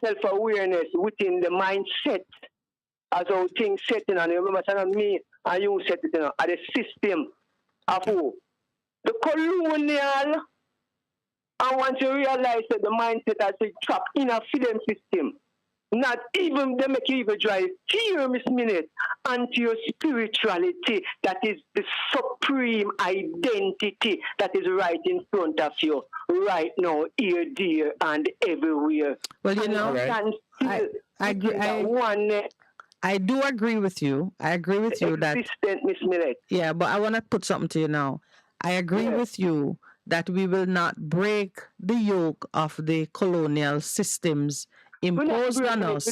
self-awareness within the mindset as how things setting, and remember, it's not me and you set it, at the system of who? The colonial, and once you realize that the mindset has been trapped in a freedom system, not even they make you even drive fear, Miss Minute, unto your spirituality that is the supreme identity that is right in front of you right now, here, dear, and everywhere. Well, you know, I do agree with you. I agree with you that Miss Minute. Yeah, but I want to put something to you now. I agree with you that we will not break the yoke of the colonial systems imposed on us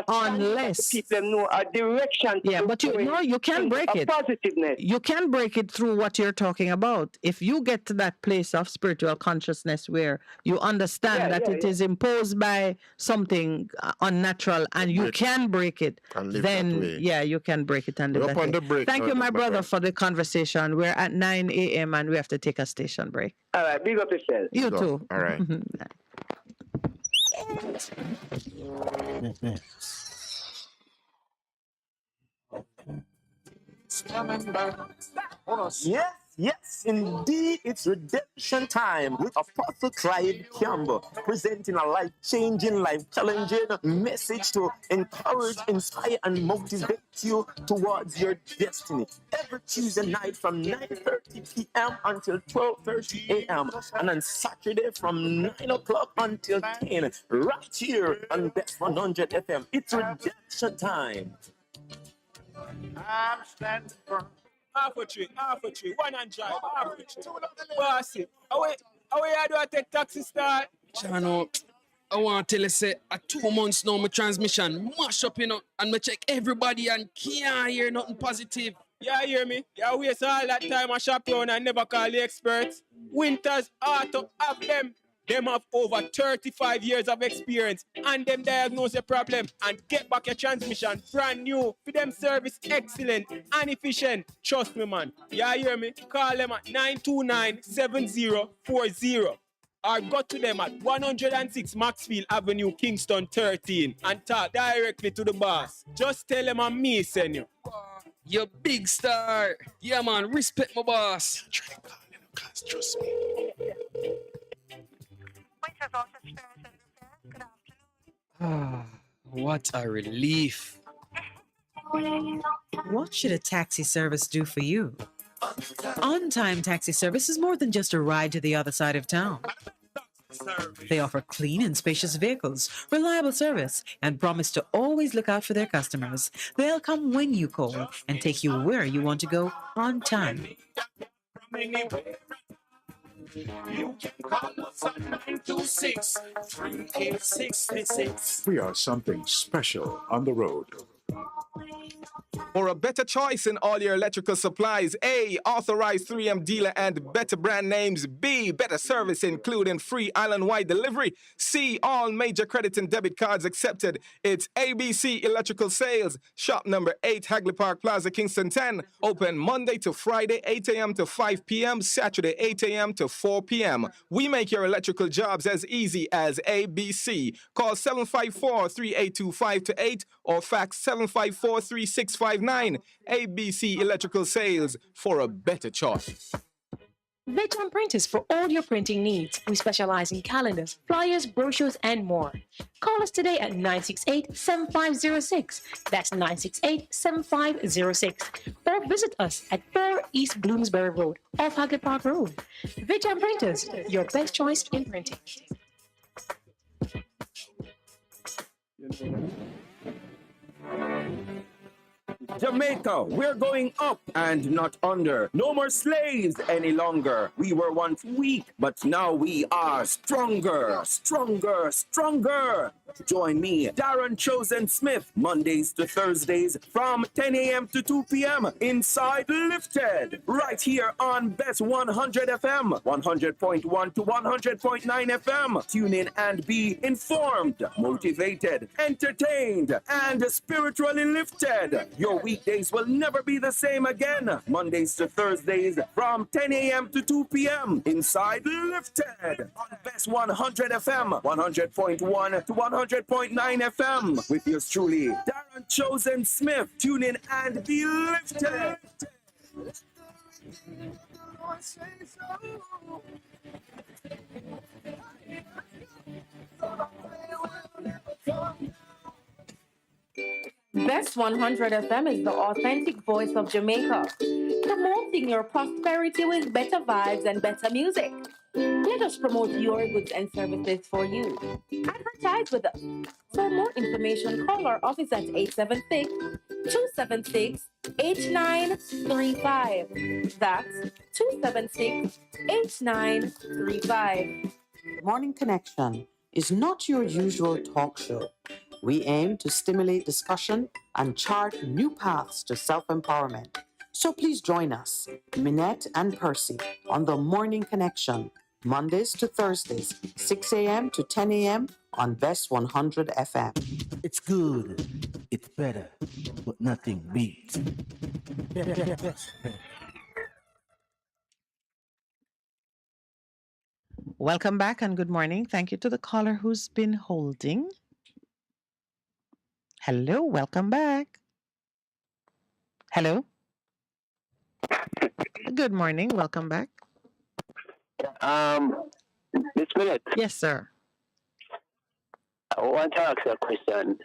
unless people know a direction. Yeah, but you can break it. Positiveness. You can break it through what you're talking about. If you get to that place of spiritual consciousness where you understand that it is imposed by something unnatural and you can break it, then you can break it and live that way. Thank you, my brother, for the conversation. We're at 9 a.m. and we have to take a station break. All right, big up yourself. You too. All right. Yes, indeed, it's redemption time with Apostle Clive Campbell, presenting a life-changing, life-challenging message to encourage, inspire, and motivate you towards your destiny. Every Tuesday night from 9:30 p.m. until 12:30 a.m. and on Saturday from 9 o'clock until 10, right here on Best 100 FM. It's redemption time. I'm standing firm. Half a tree, one and drive, half a tree. Bossy, how do I take taxi start? Chano, I want to tell you, say, at 2 months now, my transmission mash up, and I check everybody and can't hear nothing positive. Yeah, hear me? Yeah, waste all that time I shop around and never call the experts. Winters Auto have them. Them have over 35 years of experience and them diagnose your problem and get back your transmission brand new. For them service excellent and efficient. Trust me, man. Yeah, hear me? Call them at 929-7040 or go to them at 106 Maxfield Avenue, Kingston 13 and talk directly to the boss. Just tell them I'm me, send you. You big star. Yeah, man. Respect my boss. Try to call him, cause trust me. What a relief. What should a taxi service do for you? On-Time Taxi Service is more than just a ride to the other side of town. They offer clean and spacious vehicles, reliable service, and promise to always look out for their customers. They'll come when you call and take you where you want to go on time. You can call us on 926-3866. We are something special on the road. For a better choice in all your electrical supplies, A, authorized 3M dealer and better brand names. B, better service including free island-wide delivery. C, all major credit and debit cards accepted. It's ABC Electrical Sales. Shop number 8, Hagley Park Plaza, Kingston 10. Open Monday to Friday, 8 a.m. to 5 p.m., Saturday, 8 a.m. to 4 p.m. We make your electrical jobs as easy as ABC. Call 754-3825-8 or fax 754-3659. ABC Electrical Sales, for a better choice. Veteran Printers for all your printing needs. We specialize in calendars, flyers, brochures, and more. Call us today at 968-7506. That's 968-7506. Or visit us at 4 East Bloomsbury Road, off Hagley Park Road. Veteran Printers, your best choice in printing. Jamaica, we're going up and not under. No more slaves any longer. We were once weak, but now we are stronger, stronger, stronger. Join me, Darren Chosen Smith, Mondays to Thursdays from 10 a.m. to 2 p.m. inside Lifted, right here on Best 100 FM, 100.1 to 100.9 FM. Tune in and be informed, motivated, entertained, and spiritually lifted. Your week weekdays will never be the same again. Mondays to Thursdays from 10 a.m. to 2 p.m. inside Lifted on Best 100 FM, 100.1 to 100.9 FM with yours truly, Darren Chosen Smith. Tune in and be lifted. Best 100 FM is the authentic voice of Jamaica, promoting your prosperity with better vibes and better music. Let us promote your goods and services for you. Advertise with us. For more information, call our office at 876-276-8935. That's 276-8935. Morning Connection is not your usual talk show. We aim to stimulate discussion and chart new paths to self-empowerment. So please join us, Minette and Percy, on the Morning Connection, Mondays to Thursdays, 6 a.m. to 10 a.m. on Best 100 FM. It's good, it's better, but nothing beats. Welcome back and good morning. Thank you to the caller who's been holding. Hello, welcome back. Hello. Good morning, welcome back. Miss Minute, Yes, sir. I want to ask you a question.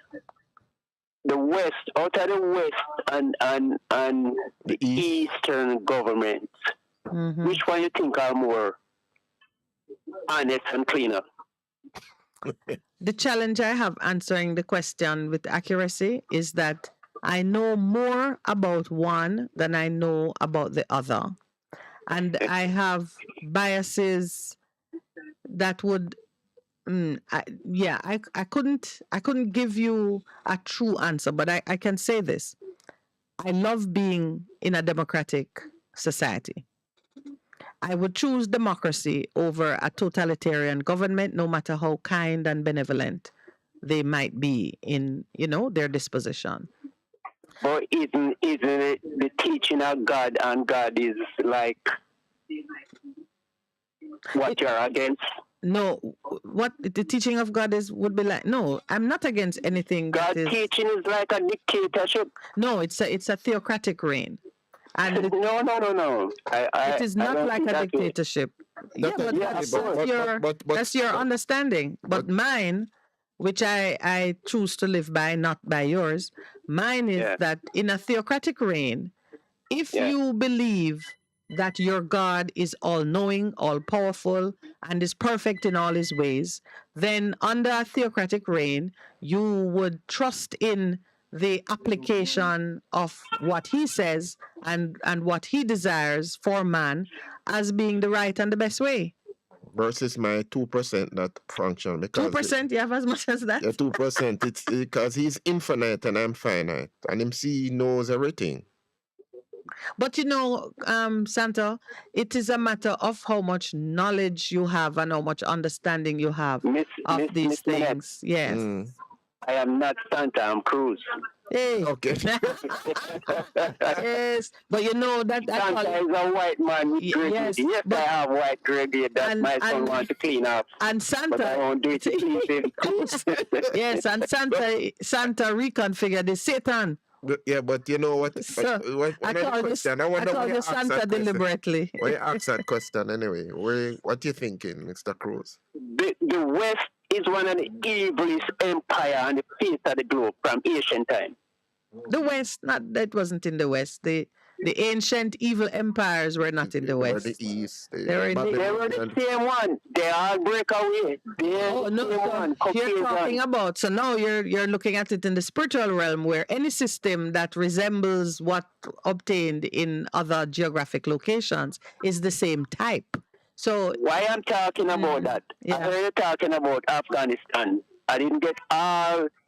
The West, out of the West and the Eastern governments, which one you think are more honest and cleaner? The challenge I have answering the question with accuracy is that I know more about one than I know about the other. And I have biases that would I couldn't give you a true answer, but I can say this. I love being in a democratic society. I would choose democracy over a totalitarian government, no matter how kind and benevolent they might be in, their disposition. But isn't it the teaching of God, and God is like what you're against? No, what the teaching of God would be like. No, I'm not against anything. God's teaching is like a dictatorship. No, it's a theocratic reign. And no. It is not like a dictatorship. That's your understanding. But mine, which I choose to live by, not by yours, mine is that in a theocratic reign, if you believe that your God is all-knowing, all-powerful, and is perfect in all his ways, then under a theocratic reign, you would trust in the application of what he says and what he desires for man as being the right and the best way. Versus my 2% that function. Because 2%, you have as much as that? Yeah, 2%. It's because he's infinite and I'm finite. And him he knows everything. But Santa, it is a matter of how much knowledge you have and how much understanding you have of these things. Yes. I am not Santa, I'm Cruz. Hey. Okay. Yes, but that Santa is a white man with gray. Yes, I have white gray that my son wants to clean up. And Santa, but I won't do it to please him. Yes, and Santa reconfigured the Satan. Yeah, but you know what? I call this Santa deliberately. Why you ask that question anyway? What you thinking, Mr. Cruz? The West is one of the evilest empire on the face of the globe from ancient time. The West, that wasn't in the West. The ancient evil empires were not in the West. They were the East. They were the same one. They all break away. You're talking about. So now you're looking at it in the spiritual realm, where any system that resembles what obtained in other geographic locations is the same type. So why I'm talking about that? I heard you talking about Afghanistan. I didn't get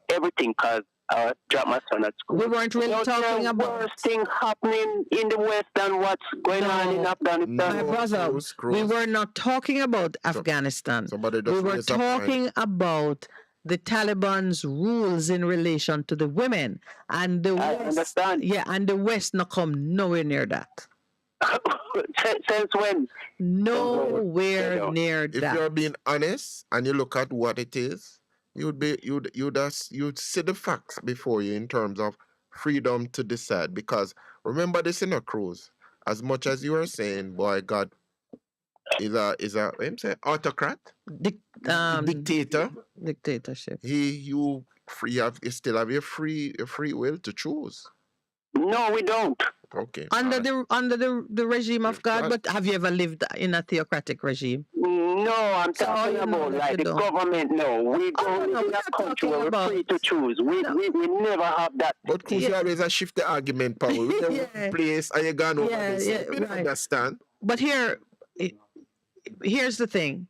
everything because I dropped my son at school. We weren't really talking about worst thing happening in the West than what's going on in Afghanistan. My brother, we were not talking about Afghanistan. We were talking about the Taliban's rules in relation to the women, and the I West, understand. yeah, and the West not come nowhere near that. Since when? Nowhere near If that. you're being honest and you look at what it is, you'd see the facts before you in terms of freedom to decide. Because remember this in a cruise. As much as you are saying, boy, God is a what him say autocrat, dictator, dictatorship. You still have your free will to choose. No, we don't. Okay. Under the regime of God, but have you ever lived in a theocratic regime? No, I'm talking about like the government. No, we don't live in a country where we're free to choose. We never have that. But Cruz, you always a shift the argument, power. We never place and you gone over this. We don't understand. But here's the thing.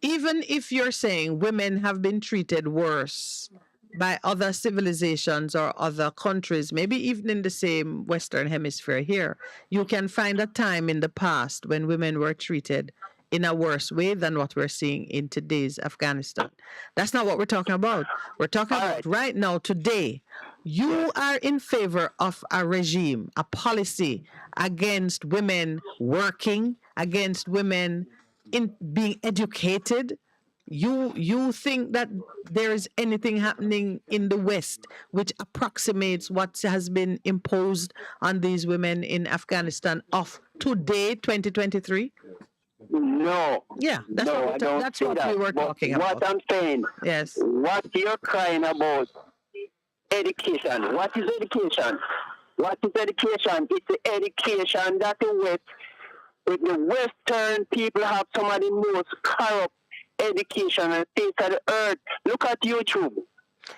Even if you're saying women have been treated worse by other civilizations or other countries, maybe even in the same Western hemisphere here, you can find a time in the past when women were treated in a worse way than what we're seeing in today's Afghanistan. That's not what we're talking about. We're talking about right now, today. You are in favor of a regime, a policy against women working, against women in being educated. You think that there is anything happening in the West which approximates what has been imposed on these women in Afghanistan of today, 2023? No. Yeah, that's no, what, that's what we were talking about. What I'm saying, yes, what you're crying about, education. What is education? What is education? It's the education that the West, with the Western people have some of the most corrupt education and things of the earth. Look at YouTube.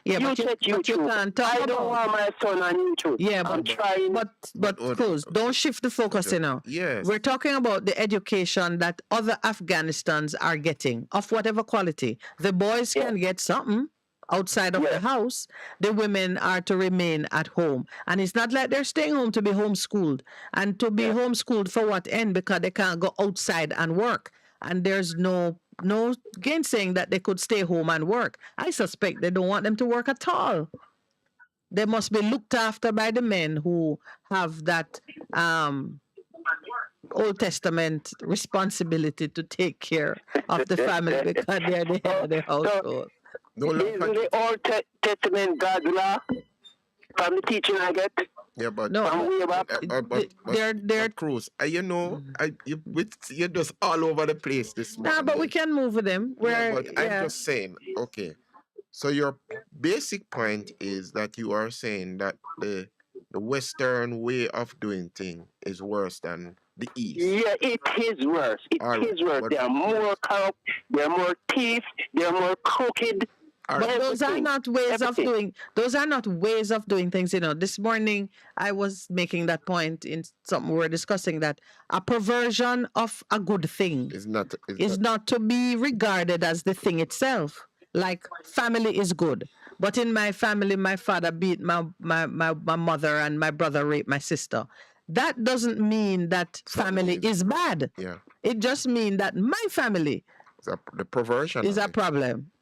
Yeah, you check YouTube. I don't want my son on YouTube. Yeah, I'm trying. But Cruz, don't shift the focus, you know. Yes. We're talking about the education that other Afghanistans are getting of whatever quality. The boys can get something outside of the house. The women are to remain at home. And it's not like they're staying home to be homeschooled. And to be homeschooled for what end? Because they can't go outside and work. And there's no gainsaying that they could stay home and work. I suspect they don't want them to work at all. They must be looked after by the men who have that Old Testament responsibility to take care of the family because they're the head of the household. Isn't the Old Testament God's law from the teaching I get? Yeah, but they're Cruz. You know, you're just all over the place this morning. Nah, but we can move with them. I'm just saying, okay. So your basic point is that you are saying that the Western way of doing things is worse than the East. Yeah, it is worse. It is worse. They are more corrupt. They are more thief. They are more crooked. But those are not ways of doing. Those are not ways of doing things. You know, this morning I was making that point in something we were discussing, that a perversion of a good thing is not to be regarded as the thing itself. Like family is good, but in my family, my father beat my mother and my brother raped my sister. That doesn't mean that family is bad. Yeah, it just means that my family the perversion is a problem.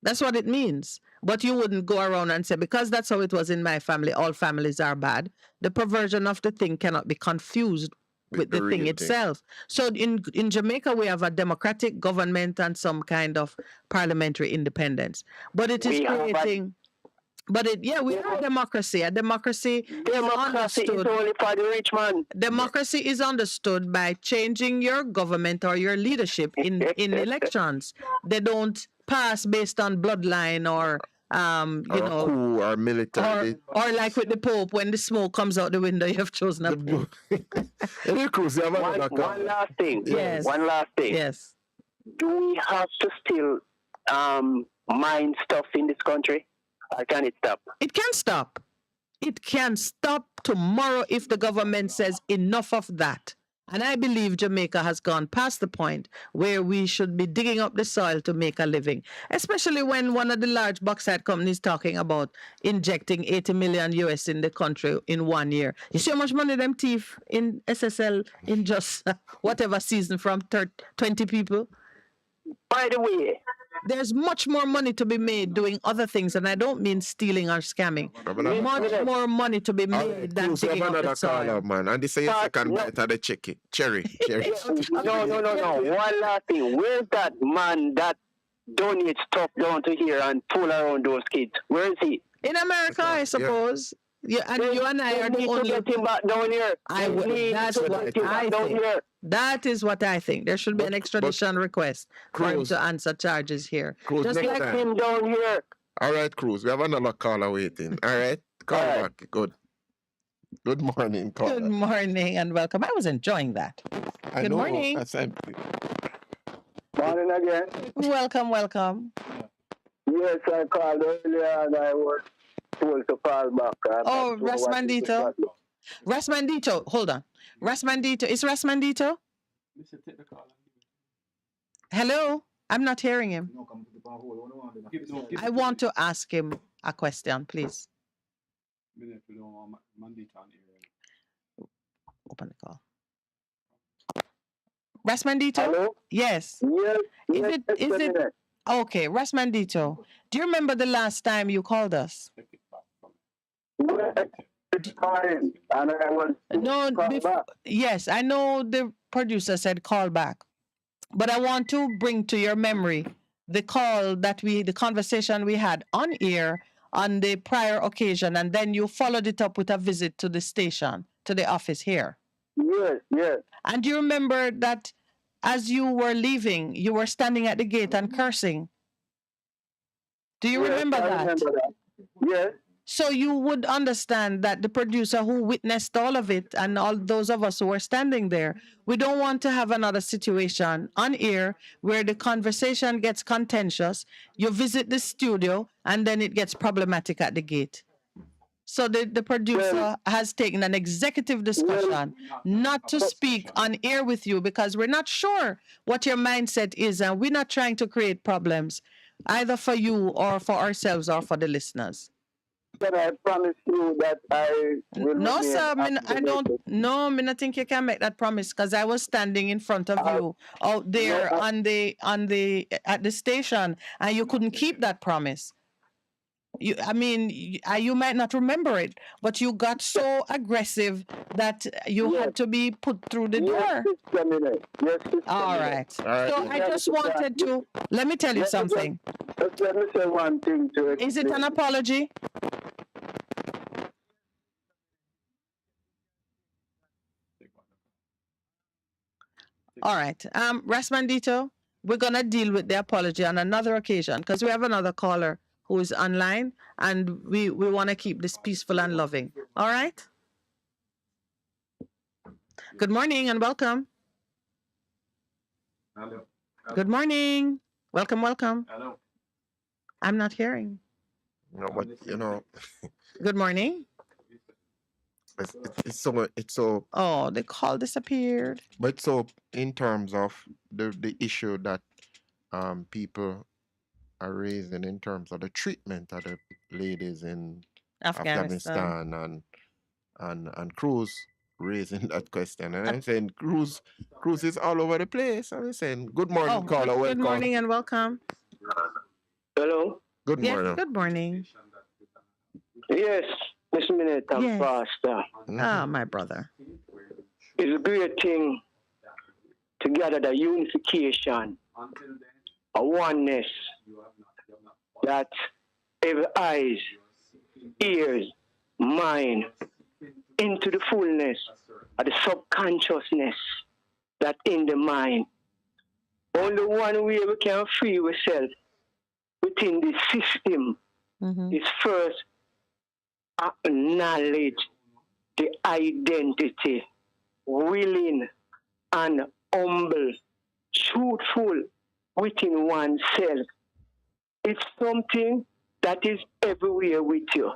That's what it means. But you wouldn't go around and say, because that's how it was in my family, all families are bad. The perversion of the thing cannot be confused with the thing itself. So in Jamaica, we have a democratic government and some kind of parliamentary independence. But it is creating... we have democracy. A democracy is understood. Is only for the rich man. Democracy is understood by changing your government or your leadership in elections. They don't pass based on bloodline or coup or military. Or like with the Pope, when the smoke comes out the window, you have chosen a Pope. One last thing. Yes. One last thing. Yes. Do we have to still mine stuff in this country? Or can it stop? It can stop. It can stop tomorrow if the government says enough of that. And I believe Jamaica has gone past the point where we should be digging up the soil to make a living, especially when one of the large bauxite companies talking about injecting 80 million US in the country in 1 year. You see how much money them thief in SSL in just whatever season from 20 people? By the way, there's much more money to be made doing other things, and I don't mean stealing or scamming. Much more money to be made than Cruz, we have digging up the another caller, soil. man. And this is your second bite of the cherry. No. One last thing. Where's that man that donates stuff down to here and pull around those kids? Where is he? In America, I suppose. Yeah, and you and I are the only. Get him back down here. That's what I think. That is what I think. There should be an extradition request for him to answer charges here. Cruz, Just next like time. him down here. All right, Cruz. We have another caller waiting. All right. Call back. Good. Good morning, caller. Good morning and welcome. I was enjoying that. Good morning. That's empty. Morning again. Welcome. Yes, I called earlier and I was told to call back. Oh, Rasmandito. Rasmandito, hold on. Rasmandito, is Rasmandito? Hello? I'm not hearing him. I want to ask him a question, please. Open the call. Rasmandito? Hello? Yes. Yes. Is it okay, Rasmandito? Do you remember the last time you called us? No, yes, I know the producer said call back, but I want to bring to your memory the conversation we had on air on the prior occasion, and then you followed it up with a visit to the station, to the office here. Yes. And do you remember that as you were leaving, you were standing at the gate and cursing? Do you remember that? I remember that. Yes. So you would understand that the producer who witnessed all of it and all those of us who were standing there, we don't want to have another situation on air where the conversation gets contentious, you visit the studio, and then it gets problematic at the gate. So the producer has taken an executive discussion not to speak on air with you because we're not sure what your mindset is, and we're not trying to create problems either for you or for ourselves or for the listeners. But I promise you that I will. No, sir. I don't. No, I don't think you can make that promise because I was standing in front of you out there at the station, and you couldn't keep that promise. You might not remember it, but you got so aggressive that you had to be put through the door. Yes, all right. So I just wanted to let me tell you something. Let me say one thing to it. Is it an apology? All right. Rasmandito, we're going to deal with the apology on another occasion because we have another caller who is online and we want to keep this peaceful and loving. All right? Good morning and welcome. Hello. Good morning. Welcome. Hello. I'm not hearing. No, but Good morning. It's so. Oh, the call disappeared. But so in terms of the issue that people are raising in terms of the treatment of the ladies in Afghanistan and Cruz raising that question, and I'm saying Cruz is all over the place. I'm saying good morning, caller. Welcome. Good morning and welcome. Hello. Good morning. Yes, good morning. Yes. This minute I'm faster. Ah, my brother. It's a great thing to gather the unification, a oneness that every eyes, ears, mind, into the fullness of the subconsciousness that in the mind. Only one way we can free ourselves within the system is first acknowledge the identity, willing and humble, truthful within oneself. It's something that is everywhere with you,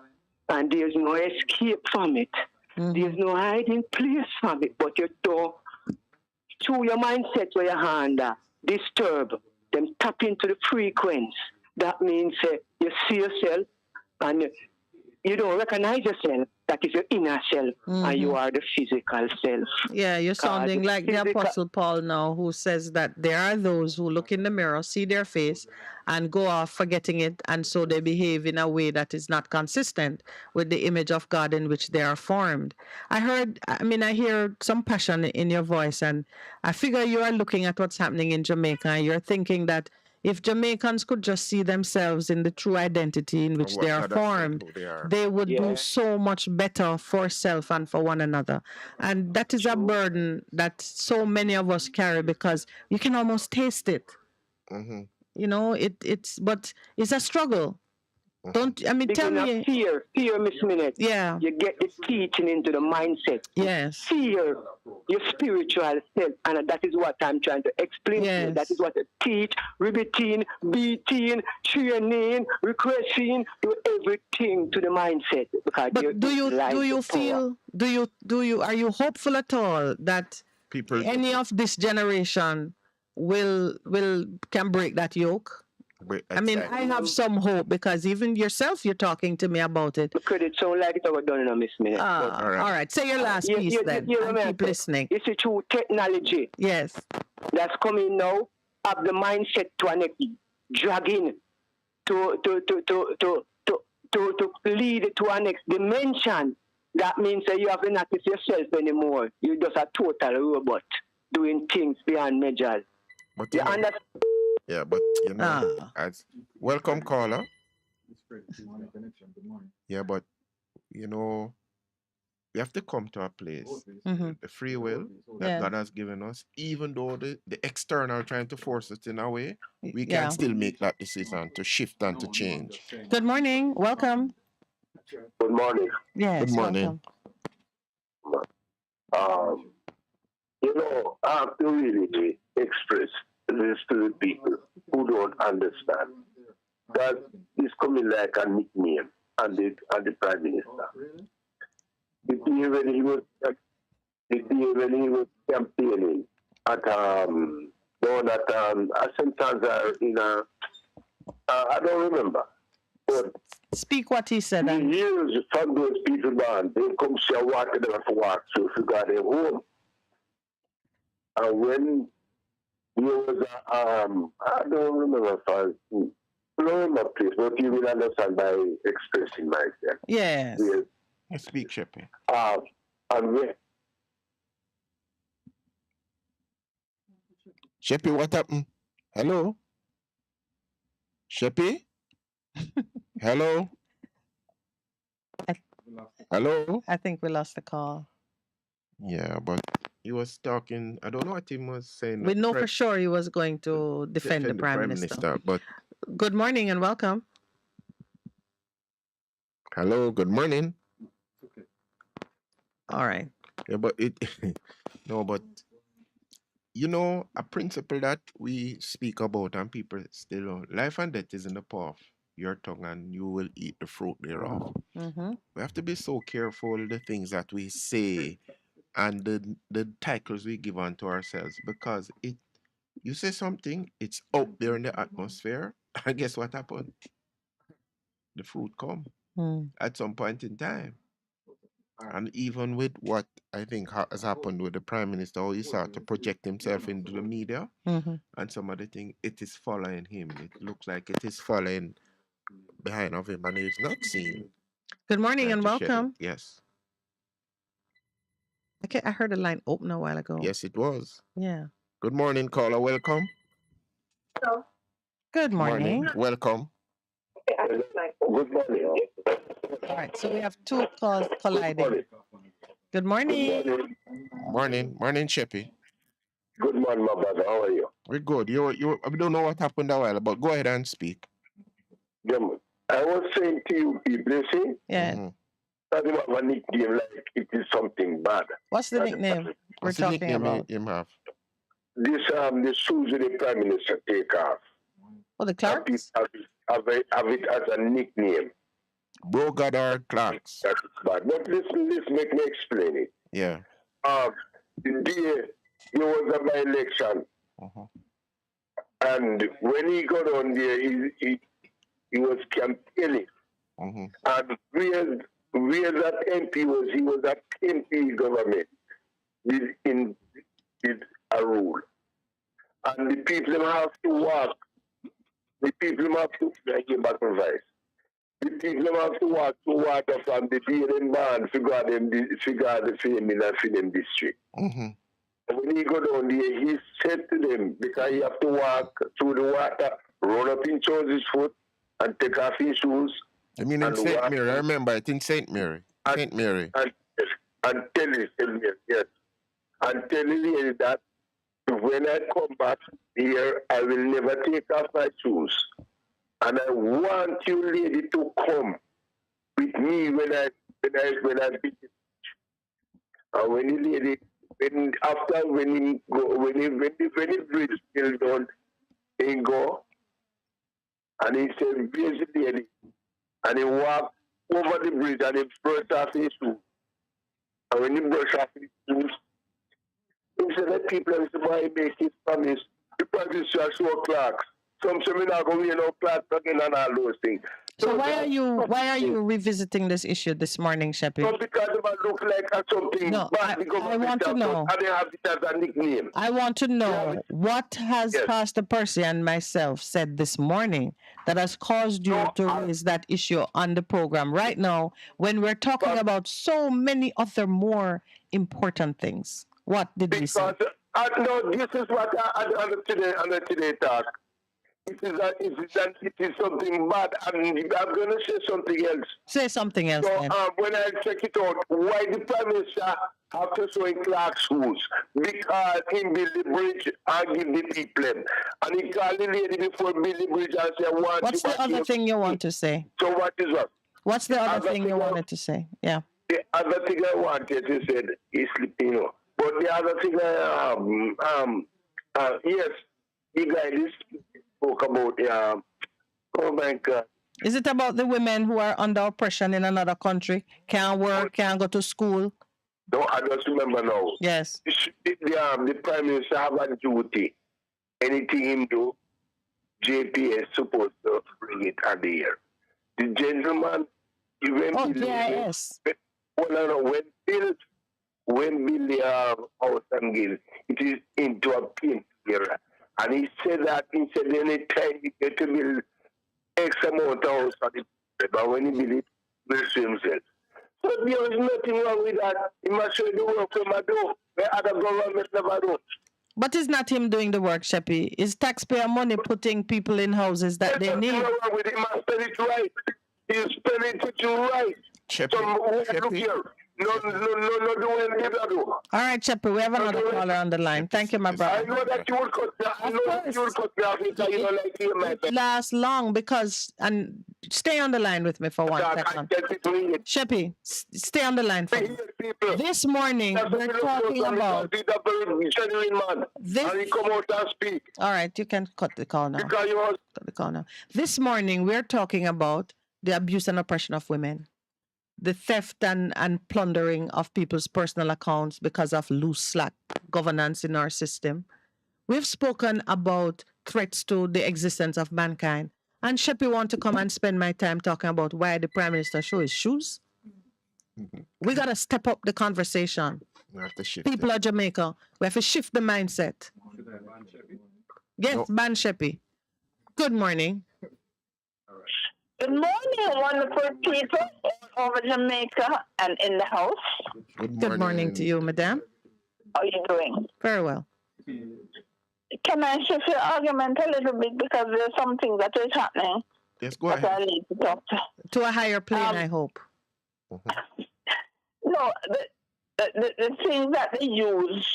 and there's no escape from it. There's no hiding place from it, but you don't, through your mindset where your hand disturb, them tap into the frequency. That means you see yourself and you don't recognize yourself That is your inner self, and you are the physical self. Yeah, you're sounding like the physical- Apostle Paul now, who says that there are those who look in the mirror, see their face, and go off forgetting it, and so they behave in a way that is not consistent with the image of God in which they are formed. I hear some passion in your voice, and I figure you are looking at what's happening in Jamaica, and you're thinking that if Jamaicans could just see themselves in the true identity in which what they are God has said formed, who they are. they would do Yeah. so much better for self and for one another. And that is a burden that so many of us carry because you can almost taste it. Mhm. You know, but it's a struggle. Tell Because of me. fear, Miss Minute. Yeah. You get the teaching into the mindset. Yes. Fear your spiritual self, and that is what I'm trying to explain to you. That is what I teach, repeating, beating, training, requesting, do everything to the mindset. Because But are you hopeful at all that any of this generation can break that yoke? I have some hope because even yourself, you're talking to me about it. Because it sounds like it was done in a Miss Minute. All right. Say your last piece then. And keep listening. It's a true technology. Yes. That's coming now. Have the mindset to an dragging to lead to our next dimension. That means that you have not notice yourself anymore. You're just a total robot doing things beyond measures. But you understand? Yeah, but as welcome caller. Yeah, but we have to come to a place, the free will that God has given us, even though the external trying to force it in a way, we can still make that decision to shift and to change. Good morning. Welcome. Good morning. Yes. Good morning. Welcome. I have to really express this to the people who don't understand. That is coming like a nickname and the Prime Minister. The day when he was campaigning at down at St. Tanzar in I don't remember. But speak what he said. Years from those people, man, they come share water them for work, so if you got their home. And when there was I don't remember if I remember please, but you will understand by expressing myself. Yes. Speak, Sheppy. And when Sheppy, what happened? Hello? Sheppy? Hello? Hello? I think we lost the call. Yeah, but he was talking. I don't know what he was saying. We know for sure he was going to defend the Prime Minister. But good morning and welcome. Hello, good morning. All right. Yeah, but a principle that we speak about and people still don't. Life and death is in the paw of your tongue, and you will eat the fruit thereof. We have to be so careful the things that we say and the titles we give unto ourselves, because you say something, it's out there in the atmosphere, and guess what happened? The fruit come at some point in time. And even with what I think has happened with the Prime Minister, how he started to project himself into the media and some other thing, it is following him. It looks like it is following behind of him, and he's not seen. Good morning and welcome. Yes. Okay, I heard a line open a while ago. Yes, it was. Yeah. Good morning, caller. Welcome. Hello. Good morning. Welcome. Good morning. All right, so we have two calls colliding. Good morning. Morning, Sheppy. Good morning, my brother. How are you? We're good. We don't know what happened a while, but go ahead and speak. I was saying to you people, you see? Yeah. That you have a nickname like it is something bad. What's the nickname we're talking about? Him have? This the shoes the Prime Minister take off. Oh, the Clarks? Have it as a nickname. Bro Goddard Clarks. That's bad. But listen, make me explain it. Yeah. The day there was a by-election, and when he got on there, he was campaigning. And where that MP was, he was at MP government with a rule. And the people have to walk. The people have to, I give back advice. The people have to walk to water from the Baden Band to go the fame in a film district. Mm-hmm. When he go down there, he said to them, because he have to walk through the water, run up in his foot, and take off his shoes. I mean in St. Mary, I remember it in St. Mary. St. Mary. And tell him, yes. And tell him that when I come back here, I will never take off my shoes. And I want you, lady, to come with me when I visit. And when the lady, when the bridge still done, he go, and he said, "Where's the lady?" And he walked over the bridge and he brushed off his shoes. And when he brushed off his shoes, he said, "Let people have to make his promise. The promise shall show clocks. Some seminar going to clocks again and all those things." So why are you revisiting this issue this morning, Sheppy? Not because it might look like something No, bad. I want to know. I didn't have it as a nickname. I want to know what has Pastor Percy and myself said this morning that has caused you to raise that issue on the program right now when we're talking about so many other more important things. What did we say? No, this is what I on the today talk. It is something bad, and I'm going to say something else. Say something else. So when I check it out, why the Prime Minister have to show in Clark schools? Because he build the bridge and give the people them. And he called the lady before build the bridge and say, what's the other thing you want to say? So what is what? What's the other thing you wanted to say? Yeah. The other thing I wanted to say is Filipino. But the other thing yes, the guy this spoke about oh my God. Is it about the women who are under oppression in another country? Can't work, can't go to school? No, I just remember now. Yes. The Prime Minister have a duty. Anything him do, JP is supposed to bring it at the air. The gentleman, yes. When Billy House and Gill, it is into a pin here. And he said anytime he get to build X amount of house for the people, but when he build it, he will see himself. So there is nothing wrong with that. He must show the work from a do, where other governments never do. But it's not him doing the work, Sheppy. It's taxpayer money putting people in houses that they need. There's nothing wrong with him. He must spend it right. He's spending it right. Sheppy. Look here. No, All right, Sheppy, we have another caller on the line. Thank you, my brother. I know that you will cut me off because you don't like him, my It lasts long because, and stay on the line with me for 1 second. Sheppy, stay on the line for me. This morning, we're talking about this. And he come out and speak. All right, you can cut the call now. Cut the call now. This morning, we're talking about the abuse and oppression of women. The theft and plundering of people's personal accounts because of loose slack governance in our system. We've spoken about threats to the existence of mankind. And Sheppy want to come and spend my time talking about why the Prime Minister show his shoes. We got to step up the conversation. We have to shift People of Jamaica, we have to shift the mindset. Yes, ban Sheppy. Good morning. Good morning, wonderful people all over Jamaica and in the house. Good morning to you, madam. How are you doing? Very well. Can I shift your argument a little bit because there's something that is happening? Yes, go ahead. I need to talk to a higher plane, I hope. No, the thing that they use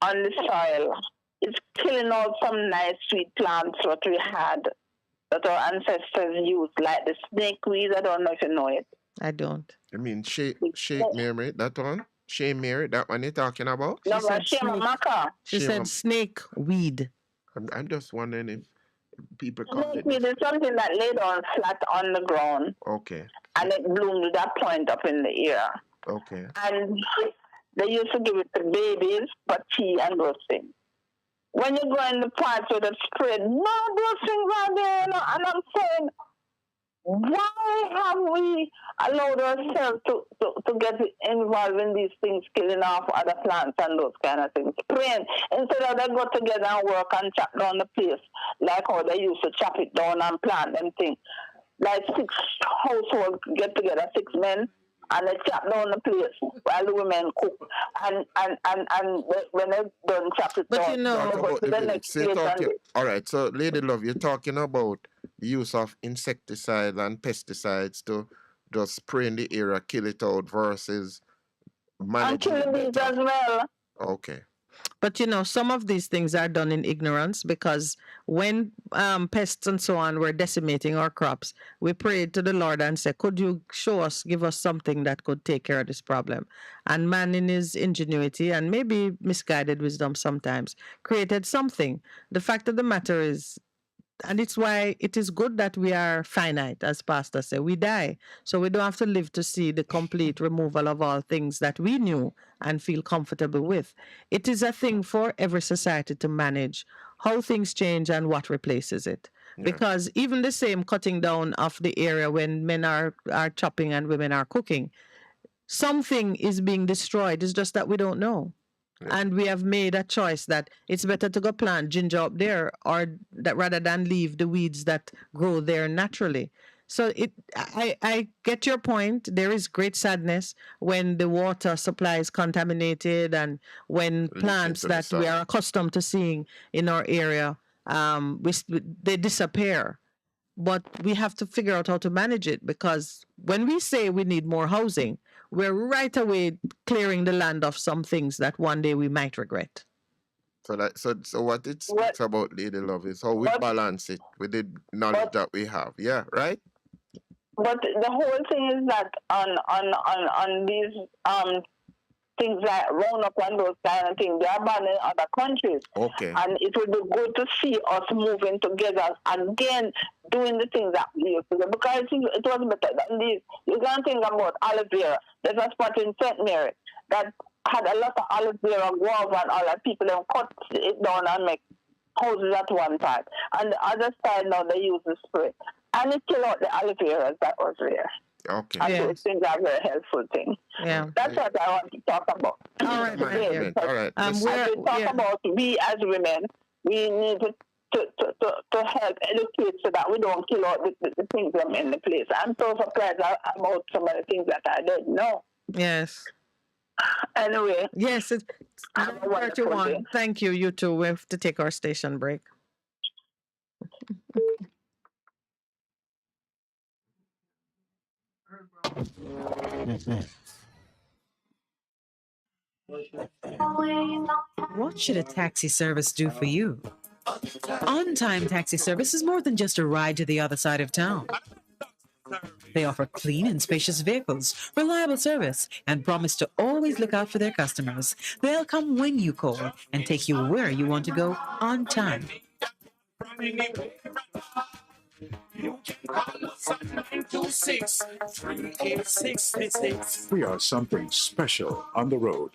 on the soil is killing out some nice sweet plants that we had, that our ancestors used, like the snakeweed. I don't know if you know it. I don't. I mean, Shea Mary, that one? Shea Mary, that one you're talking about? No, but Shea Maka. She said snake weed. I'm just wondering if people call it. Snakeweed is something that lay down flat on the ground. Okay. And it bloomed with that point up in the air. Okay. And they used to give it to babies for tea and those things. When you go in the parts with it spread, no, those things are there. And I'm saying, why have we allowed ourselves to get involved in these things, killing off other plants and those kind of things? Praying instead of they go together and work and chop down the place like how they used to chop it down and plant them things. Like 6 households get together, 6 men, and they chop down the place while the women cook. And when they don't chop it down, they go to the next place. All right, so Lady Love, you're talking about the use of insecticides and pesticides to just spray in the area, kill it out versus managing it killing these as well. Okay. But some of these things are done in ignorance, because when pests and so on were decimating our crops, we prayed to the Lord and said, could you give us something that could take care of this problem? And man, in his ingenuity and maybe misguided wisdom sometimes, created something. The fact of the matter is, and it's why it is good that we are finite, as Pastor said. We die, so we don't have to live to see the complete removal of all things that we knew and feel comfortable with. It is a thing for every society to manage how things change and what replaces it. Yeah. Because even the same cutting down of the area when men are chopping and women are cooking, something is being destroyed. It's just that we don't know. Yeah. And we have made a choice that it's better to go plant ginger up there, or that rather than leave the weeds that grow there naturally. So I get your point. There is great sadness when the water supply is contaminated and when plants that we are accustomed to seeing in our area, they disappear. But we have to figure out how to manage it, because when we say we need more housing, we're right away clearing the land of some things that one day we might regret. So what it speaks about, Lady Love, is how we balance it with the knowledge that we have. Yeah, right? But the whole thing is that on these things like Roundup and those kind of things, they are banned in other countries. Okay. And it would be good to see us moving together again, doing the things that we used to do. Because it was better than this. You can think about aloe vera. There's a spot in St. Mary that had a lot of aloe vera, guava, and all that. People then cut it down and make houses at one time. And the other side now they use the spray. And it killed out the aloe vera that was there. Okay. And those things are very helpful things. Yeah. That's what I want to talk about. All right. All right. As we talk about, we as women, we need to help educate so that we don't kill out the things in the place. I'm so surprised about some of the things that I didn't know. Yes. Anyway. Yes, it's 31. Thank you. You too. We have to take our station break. What should a taxi service do for you? On-Time Taxi Service is more than just a ride to the other side of town. They offer clean and spacious vehicles, reliable service, and promise to always look out for their customers. They'll come when you call and take you where you want to go on time. You can call us at 926-3866. We are something special on the road.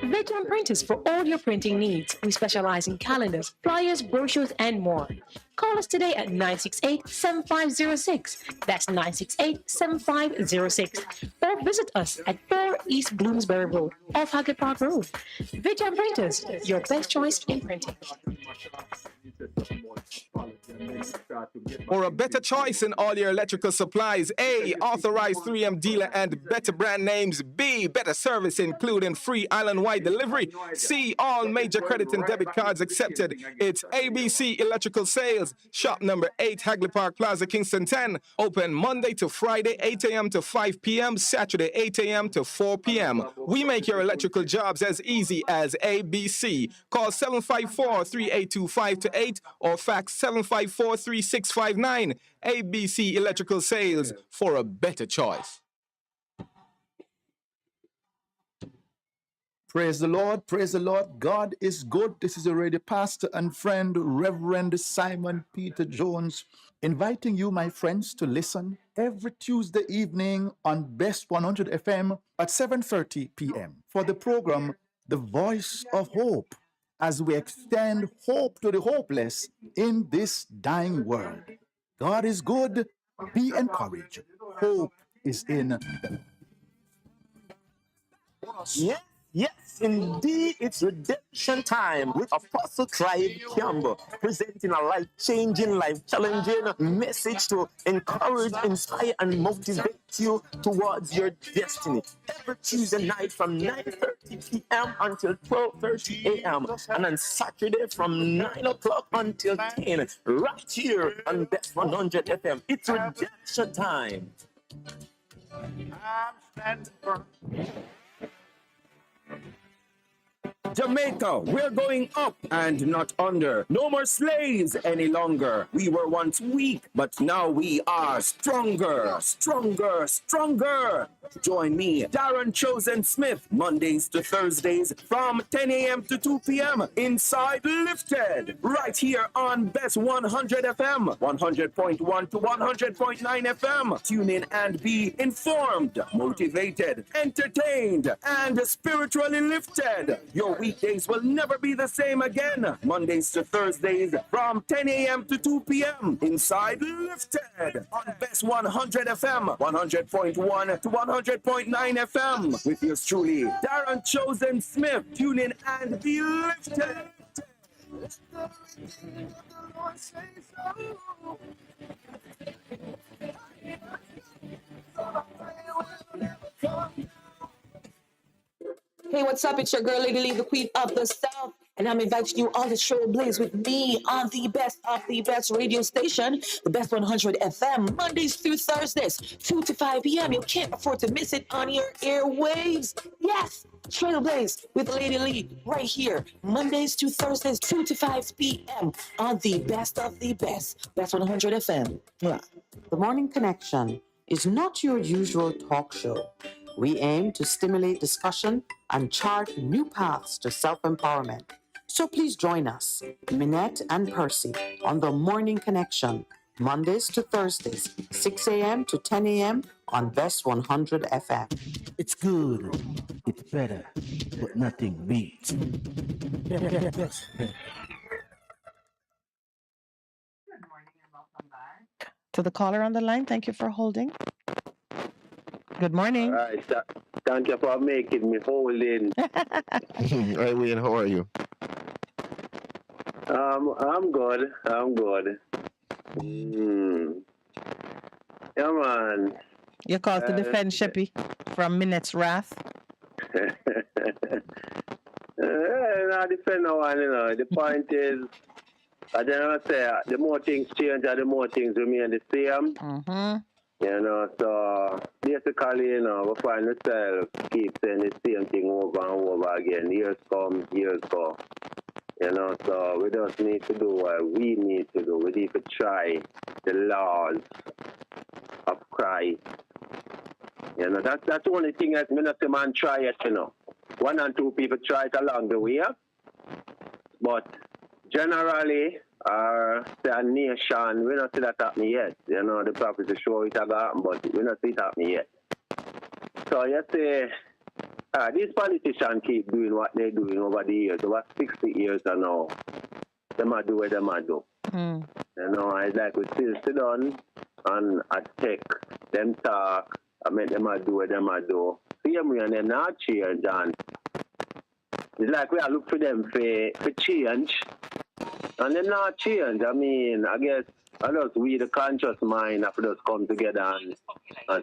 Veteran Printers for all your printing needs. We specialize in calendars, flyers, brochures, and more. Call us today at 968-7506. That's 968-7506. Or visit us at 4 East Bloomsbury Road, off Hagley Park Road. Veteran Printers, your best choice in printing. For a better choice in all your electrical supplies, A, authorized 3M dealer and better brand names. B, better service including free island-wide delivery. C, all major credit and debit cards accepted. It's ABC Electrical Sales. Shop number 8, Hagley Park Plaza, Kingston 10. Open Monday to Friday, 8 a.m. to 5 p.m., Saturday, 8 a.m. to 4 p.m. We make your electrical jobs as easy as ABC. Call 754-3825-8 or fax 754-3659. ABC Electrical Sales, for a better choice. Praise the Lord, praise the Lord. God is good. This is already pastor and friend, Reverend Simon Peter Jones, inviting you, my friends, to listen every Tuesday evening on Best 100 FM at 7:30 p.m. for the program, The Voice of Hope. as we extend hope to the hopeless in this dying world. God is good. Be encouraged. Hope is in the Yes, yes, indeed, it's redemption time with Apostle Clive Campbell, presenting a life-changing, life-challenging message to encourage, inspire, and motivate you towards your destiny. Every Tuesday night from 9:30 p.m. until 12:30 a.m. and on Saturday from 9 o'clock until 10, right here on Best 100 FM. It's redemption time. I'm standing firm. Jamaica, we're going up and not under. No more slaves any longer. We were once weak, but now we are stronger, stronger, stronger. Join me, Darren Chosen Smith, Mondays to Thursdays from 10 a.m. to 2 p.m. inside Lifted, right here on Best 100 FM, 100.1 to 100.9 FM. Tune in and be informed, motivated, entertained, and spiritually lifted. Your weekdays will never be the same again. Mondays to Thursdays from 10 a.m. to 2 p.m. inside Lifted on Best 100 FM, 100.1 to 100.9 FM. With yours truly, Darren Chosen Smith. Tune in and be lifted. Hey, what's up? It's your girl, Lady Lee, the Queen of the South, and I'm inviting you all to Showblaze with me on the best of the best radio station, the Best 100 FM, Mondays through Thursdays, 2 to 5 p.m. You can't afford to miss it on your airwaves. Yes, Trailblaze with Lady Lee right here, Mondays to Thursdays, 2 to 5 p.m. on the best of the best, Best 100 FM. Mwah. The Morning Connection is not your usual talk show. We aim to stimulate discussion and chart new paths to self-empowerment. So please join us, Minette and Percy, on The Morning Connection, Mondays to Thursdays, 6 a.m. to 10 a.m. on Best 100 FM. It's good, it's better, but nothing beats. To the caller on the line, thank you for holding. Good morning. All right, thank you for making me hold in. Hi, Wayne, how are you? I'm good. Yeah, man. You're called to defend Sheppy from Minette's wrath. I defend no one, you know. The point is, I don't say the more things change, the more things remain the same. Mm-hmm. You know, so basically, you know, we find ourselves keep saying the same thing over and over again. Years come, years go. You know, so we just need to do what we need to do. We need to try the laws of Christ. You know, that's the only thing that me not see man try it, you know. One and two people try it along the way. But generally, the nation, we not see that happening yet. You know, the prophecy show it have happened, but we not see it happening yet. So you say, these politicians keep doing what they're doing over the years. Over 60 years now, they might do what they might do. You know, it's like we still sit down and take them talk, I mean, they might do what they might do. Same way, and them not change, and it's like we are look for them for change, and they not change. I mean, I guess we, the conscious mind, have to just come together and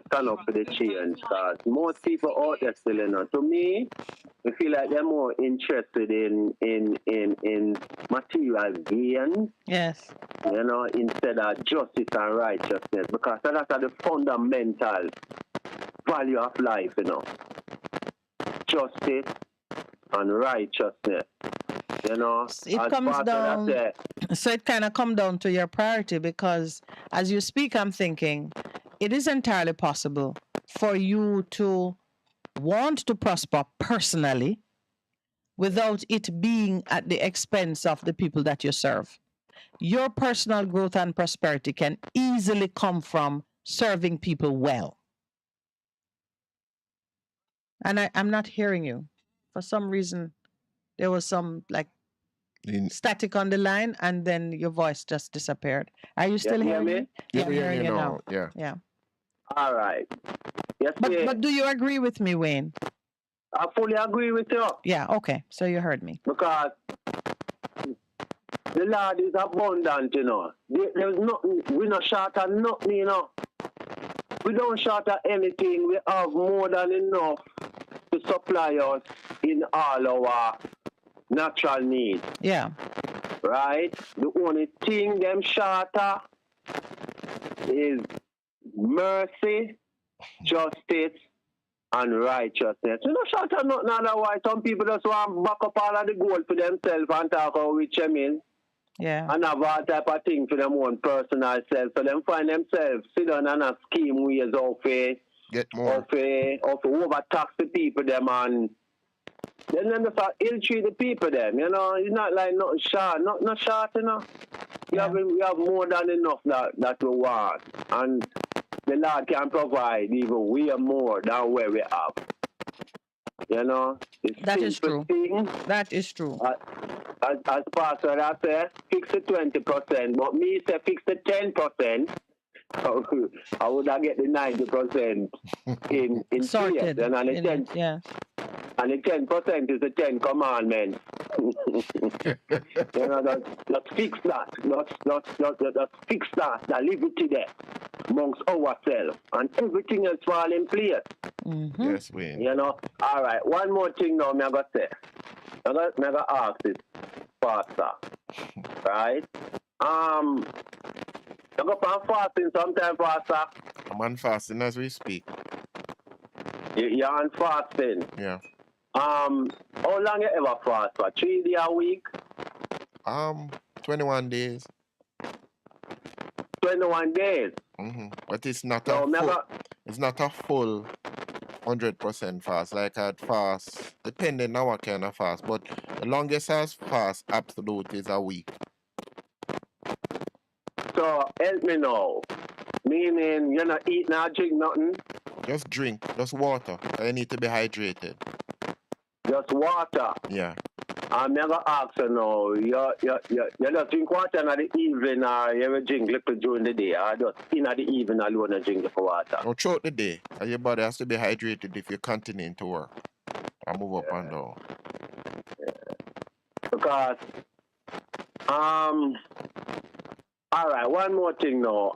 stand up for the change. Because most people out there still, you know, to me, I feel like they're more interested in material gain. Yes. You know, instead of justice and righteousness, because that's the fundamental value of life, you know. Justice and righteousness. You know, it comes down, so it kind of comes down to your priority, because as you speak, I'm thinking it is entirely possible for you to want to prosper personally without it being at the expense of the people that you serve. Your personal growth and prosperity can easily come from serving people well. And I'm not hearing you. For some reason, there was some like static on the line, and then your voice just disappeared. Are you still hearing me? Yeah, I'm hearing you now. Yeah. Yeah. All right. Yes, But do you agree with me, Wayne? I fully agree with you. Yeah, okay. So you heard me. Because the Lord is abundant, you know. There's nothing, we're not short of nothing, you know. We don't short of anything. We have more than enough to supply us in all our natural needs. Yeah. Right? The only thing them shorter is mercy, justice, and righteousness. We don't short of nothing otherwise. Some people just want to back up all of the gold for themselves and talk how rich them is. Yeah. And have all type of thing for them own personal self. So them find themselves sit down and a scheme ways of get more. Of overtax the people them, and then them just ill treat the people them, you know. It's not like nothing short, not short, you know. We have more than enough that we want. And the Lord can provide even way more than where we have. You know? That is true. That is true. As Pastor I say, fix the 20%, but me say fix the 10%. I would not get the 90% in sorted. And the 10, yeah. And the 10% is the 10 commandments. You know, let's fix that. Let's fix that liberty there amongst ourselves, and everything else fall in place. Mm-hmm. Yes, we. You know. All right. One more thing now, I got to say. I got ask this, Pastor. Right? I go on fasting sometime, Pastor. I'm on fasting as we speak. You're on fasting. Yeah. How long you ever fast for? 3 days a week? 21 days. 21 days. Mm-hmm. But it's not it's not a full 100% fast. Like I'd fast, depending on what kind of fast. But the longest I fast absolute is a week. So help me now. Meaning you're not eating or drink nothing? Just drink, just water. I need to be hydrated. Just water? Yeah. I'm never ask you now, you just drink water in the evening, or you ever drink little during the day, or just in the evening alone and drink little water? No, throughout the day. Your body has to be hydrated if you're continuing to work. I move up and down. Yeah. Because, all right, one more thing now.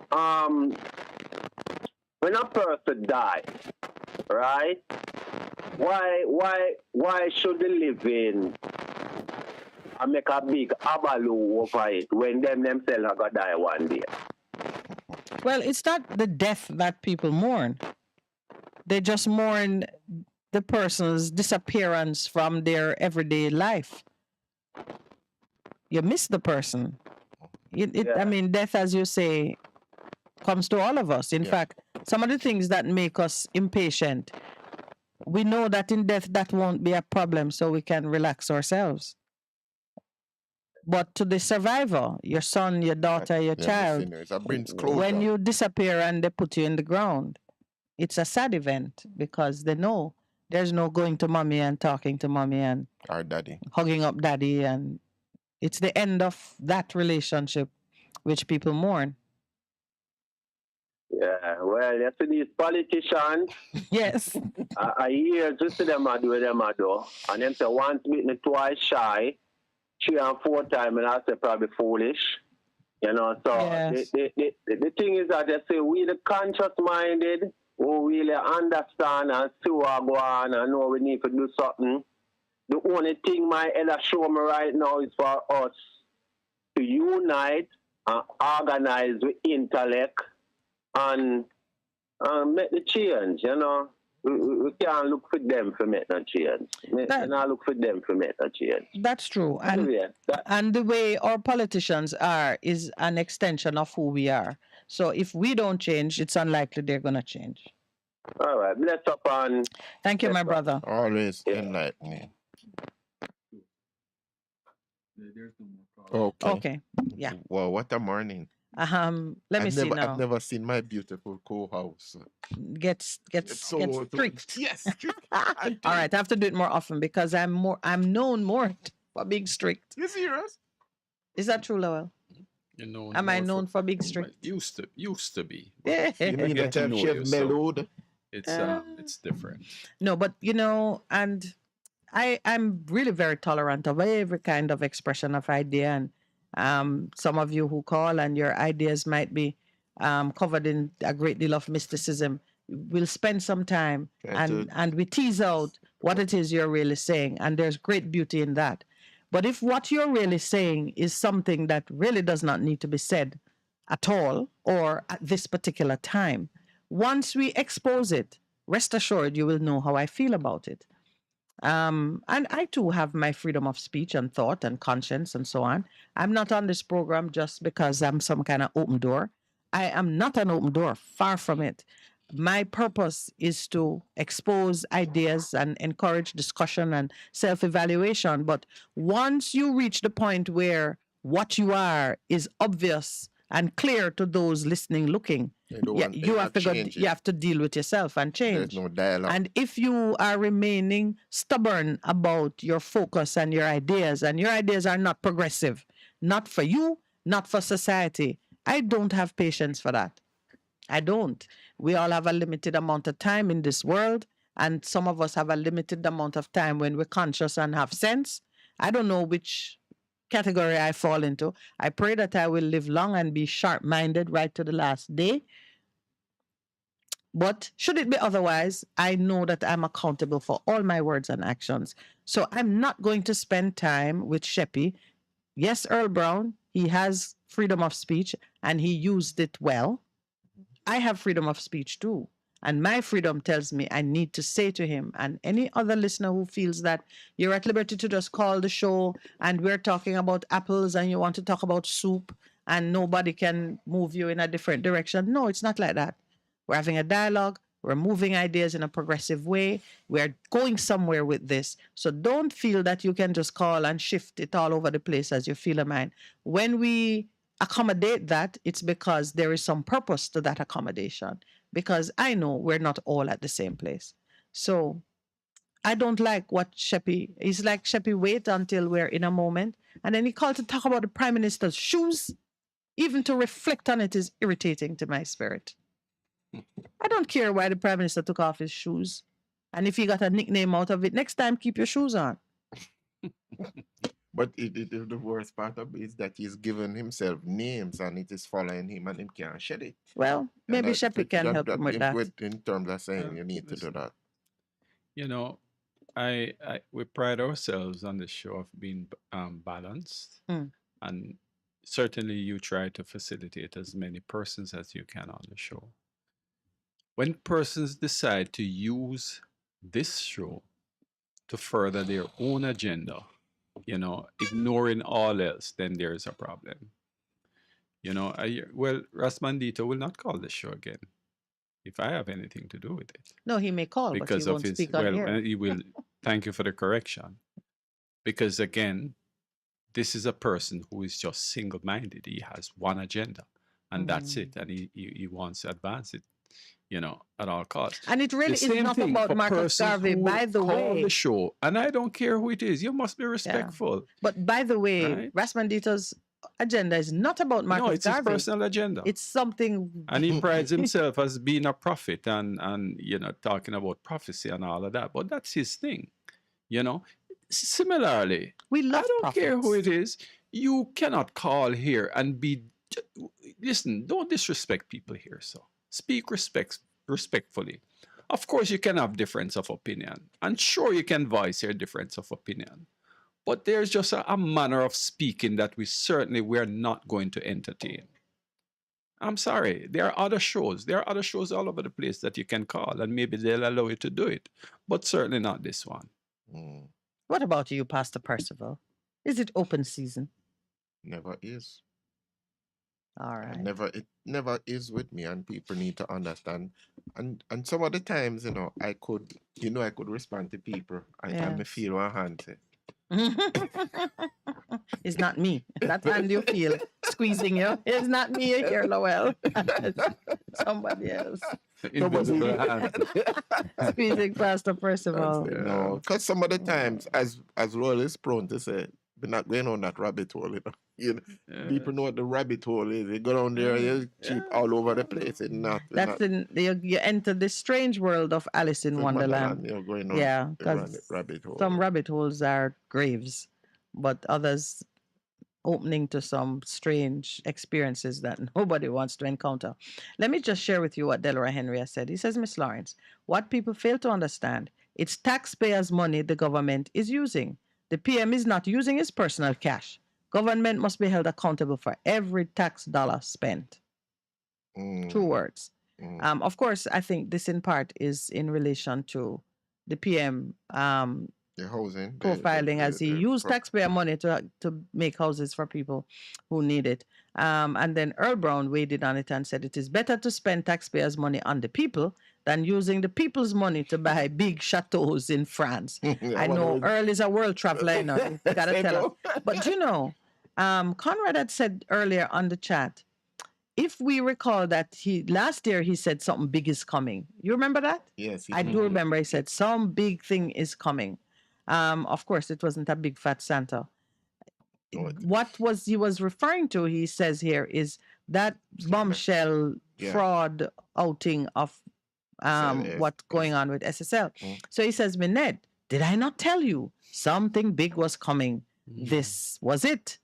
When a person dies, right? Why should the living make a big abaloo over it when themselves are gonna die one day? Well, it's not the death that people mourn. They just mourn the person's disappearance from their everyday life. You miss the person. I mean, death, as you say, comes to all of us. In fact, some of the things that make us impatient, we know that in death that won't be a problem, so we can relax ourselves. But to the survivor, your son, your daughter, your child, when you disappear and they put you in the ground, it's a sad event because they know there's no going to mommy and talking to mommy and our daddy, hugging up daddy, and it's the end of that relationship which people mourn. Yeah, well, you see these politicians. Yes. I hear just them do what them do. And them say once bitten, twice shy, 3 and 4 times, and I say probably foolish. You know, so the thing is that they say we the conscious minded who really understand and see what go on and know we need to do something. The only thing my elder show me right now is for us to unite and organize with intellect and make the change, you know. We can't look for them for make no change. We can't look for them for make no change. That's true. And the way our politicians are is an extension of who we are. So if we don't change, it's unlikely they're going to change. All right. Bless up on. Thank you, my brother. Always enlightening. Okay. Yeah. Wow, what a morning. Let me see now. I've never seen my beautiful co-house gets strict. Yes. All right, I have to do it more often because I'm known more for being strict. You serious? Is that true, Lowell? You know, Am I known for being strict? Used to be. Yeah. You mean that to know she have you, so mellowed? it's different. No, but and I'm really very tolerant of every kind of expression of idea, and some of you who call and your ideas might be covered in a great deal of mysticism. We'll spend some time and we tease out what it is you're really saying, and there's great beauty in that. But if what you're really saying is something that really does not need to be said at all or at this particular time, once we expose it, rest assured you will know how I feel about it. And I too have my freedom of speech and thought and conscience and so on. I'm not on this program just because I'm some kind of open door. I am not an open door, far from it. My purpose is to expose ideas and encourage discussion and self-evaluation. But once you reach the point where what you are is obvious and clear to those listening, looking, you have to deal with yourself and change. There's no dialogue. And if you are remaining stubborn about your focus and your ideas are not progressive, not for you, not for society, I don't have patience for that. I don't. We all have a limited amount of time in this world, and some of us have a limited amount of time when we're conscious and have sense. I don't know which category I fall into. I pray that I will live long and be sharp-minded right to the last day. But should it be otherwise, I know that I'm accountable for all my words and actions. So I'm not going to spend time with Sheppy. Yes, Earl Brown, he has freedom of speech and he used it well. I have freedom of speech too. And my freedom tells me I need to say to him and any other listener who feels that you're at liberty to just call the show and we're talking about apples and you want to talk about soup and nobody can move you in a different direction. No, it's not like that. We're having a dialogue. We're moving ideas in a progressive way. We're going somewhere with this. So don't feel that you can just call and shift it all over the place as you feel a mind. When we accommodate that, it's because there is some purpose to that accommodation. Because I know we're not all at the same place. So I don't like what Sheppy, it's like Sheppy wait until we're in a moment. And then he called to talk about the Prime Minister's shoes. Even to reflect on it is irritating to my spirit. I don't care why the Prime Minister took off his shoes. And if he got a nickname out of it, next time keep your shoes on. But the worst part of it is that he's given himself names and it is following him and him can't shed it. Well, maybe Sheppy can help him with that. In terms of saying you need to do that. You know, we pride ourselves on the show of being balanced. And certainly you try to facilitate as many persons as you can on the show. When persons decide to use this show to further their own agenda, you know, ignoring all else, then there's a problem. You know, Rasmandito will not call the show again if I have anything to do with it. No, he may call, because but he won't speak on here. He will. Thank you for the correction. Because again, this is a person who is just single-minded. He has one agenda, and that's it. And he wants to advance it, you know, at all costs. And it really is not about Marcus Garvey, by the way. The show, and I don't care who it is. You must be respectful. Yeah. But by the way, right? Rasmandito's agenda is not about Marcus Garvey. No, it's his personal agenda. It's something. And he prides himself as being a prophet and you know, talking about prophecy and all of that. But that's his thing, you know. Similarly, we love I don't prophets. care who it is. You cannot call here and be. Listen, don't disrespect people here. So speak respectfully. Of course, you can have difference of opinion, and sure, you can voice your difference of opinion. But there's just a manner of speaking that we're not going to entertain. I'm sorry. There are other shows. There are other shows all over the place that you can call, and maybe they'll allow you to do it. But certainly not this one. What about you, Pastor Percival? Is it open season? Never is. All right. It never is with me, and people need to understand. And some of the times, you know, I could respond to people. I feel one hand say, it's not me. That hand you feel squeezing you. It's not me here, Lowell. Somebody else. Invisible hand. Squeezing Pastor Percival. No, because some of the times, as Roll is prone to say, we're not going on that rabbit hole, people know what the rabbit hole is. They go down there, you cheap all over the place. It's not. That's you enter the strange world of Alice in Wonderland. You're going on Yeah, because rabbit hole. some rabbit holes are graves, but others opening to some strange experiences that nobody wants to encounter. Let me just share with you what Delroy Henry has said. He says, Miss Lawrence, what people fail to understand, it's taxpayers' money the government is using. The PM is not using his personal cash. Government must be held accountable for every tax dollar spent. 2 words. Of course, I think this in part is in relation to the PM the housing profiling, as he used taxpayer money to make houses for people who need it. And then Earl Brown weighed in on it and said it is better to spend taxpayers' money on the people than using the people's money to buy big chateaus in France. I know Earl is a world traveler, you know, you gotta tell us. But you know, Conrad had said earlier on the chat, if we recall that last year he said something big is coming. You remember that? Yes. I do remember he said some big thing is coming. Of course, it wasn't a big fat Santa. What he was referring to, he says here, is that bombshell fraud outing of what's going on with SSL. So he says, Minette, did I not tell you something big was coming? This was it.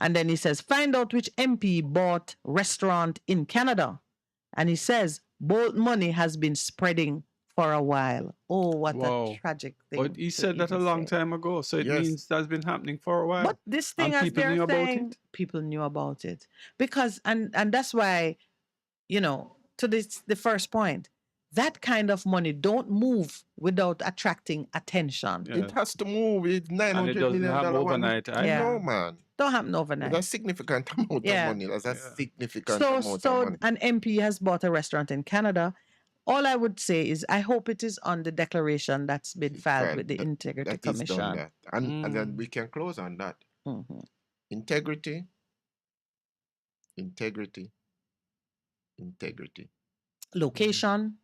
And then he says, find out which MP bought restaurant in Canada. And he says, both money has been spreading for a while. Oh, what a tragic thing. But he said that a long time ago, so it means that's been happening for a while. But this thing, as they're saying, people knew about it. Because, and that's why, you know, to the first point, that kind of money don't move without attracting attention. It has to move. It's $900 million. It doesn't happen overnight. I know, man. Don't happen overnight. That's a significant amount of money. That's a significant amount of money. An MP has bought a restaurant in Canada. All I would say is I hope it is on the declaration that's been filed with the Integrity Commission. Done that. And then we can close on that. Integrity. Location.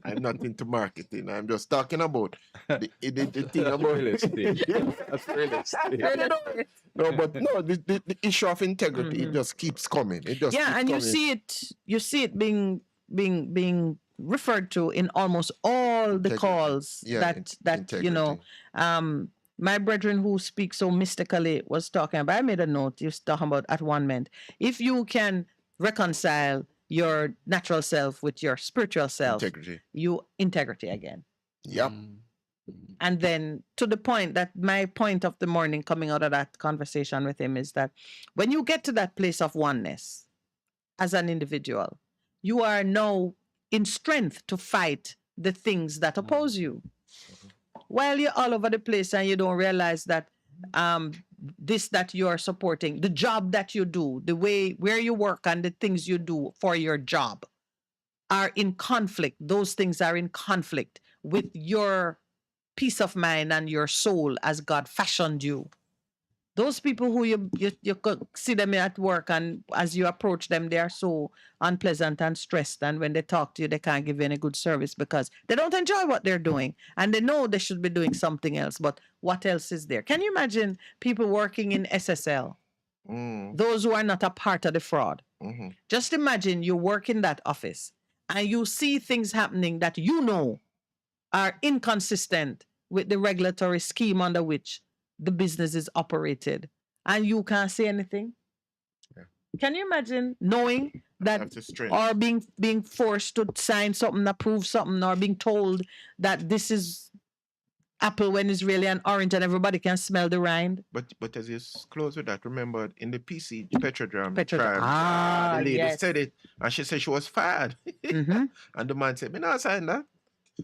I'm not into marketing. I'm just talking about the thing about real estate. That's real estate. No, but no, the issue of integrity, it just keeps coming. It just keeps and coming. you see it being referred to in almost all the calls that you know. My brethren who speak so mystically was talking about. I made a note. He was talking about at-one-ment. If you can reconcile your natural self with your spiritual self, integrity again. Yep. And then to the point that my point of the morning coming out of that conversation with him is that when you get to that place of oneness as an individual, you are now in strength to fight the things that oppose you. While you're all over the place and you don't realize that this that you're supporting, the job that you do, the way where you work and the things you do for your job are in conflict. Those things are in conflict with your peace of mind and your soul as God fashioned you. Those people who you see them at work, and as you approach them, they are so unpleasant and stressed. And when they talk to you, they can't give you any good service because they don't enjoy what they're doing. And they know they should be doing something else. But what else is there? Can you imagine people working in SSL? Those who are not a part of the fraud. Just imagine you work in that office and you see things happening that you know are inconsistent with the regulatory scheme under which the business is operated, and you can't say anything. Can you imagine knowing that, or being forced to sign something, approve something, or being told that this is apple when it's really an orange and everybody can smell the rind? But as you close with that, remember in the PC Petrodram trial, the lady said it, and she said she was fired, and the man said, "Me not sign that."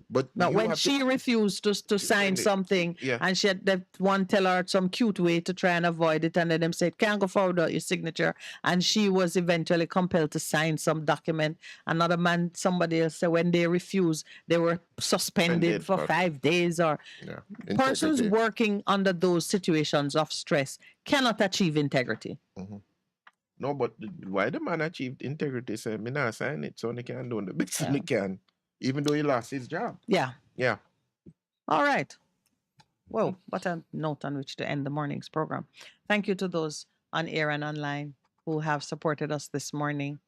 But when she refused to sign something, and she had that one tell her some cute way to try and avoid it, and then them said, "Can't go forward without your signature," and she was eventually compelled to sign some document. Another man, somebody else said when they refused, they were suspended for 5 days. Or persons working under those situations of stress cannot achieve integrity. No, but why the man achieved integrity? Say, "Me not sign it, so they can do the best they can." Even though he lost his job. Yeah. Yeah. All right. Whoa, what a note on which to end the morning's program. Thank you to those on air and online who have supported us this morning.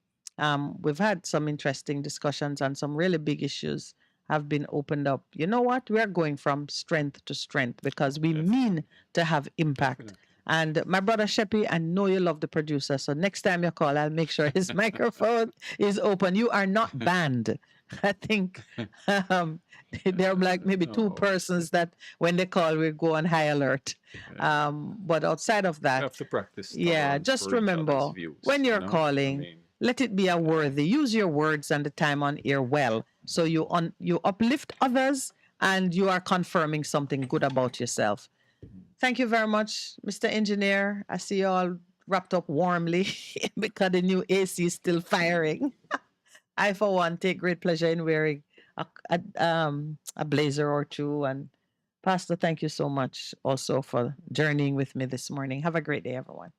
We've had some interesting discussions and some really big issues have been opened up. You know what? We are going from strength to strength because we mean to have impact. And my brother Sheppy, I know you love the producer. So next time you call, I'll make sure his microphone is open. You are not banned. I think there are like maybe two persons that when they call, we go on high alert. But outside of that, You have to practice yeah, tolerance just for each other's remember views, when you're you know? calling, I mean, let it be a worthy. Use your words and the time on air well, so you uplift others and you are confirming something good about yourself. Thank you very much, Mr. Engineer. I see you all wrapped up warmly because the new AC is still firing. I, for one, take great pleasure in wearing a blazer or two. And Pastor, thank you so much also for journeying with me this morning. Have a great day, everyone.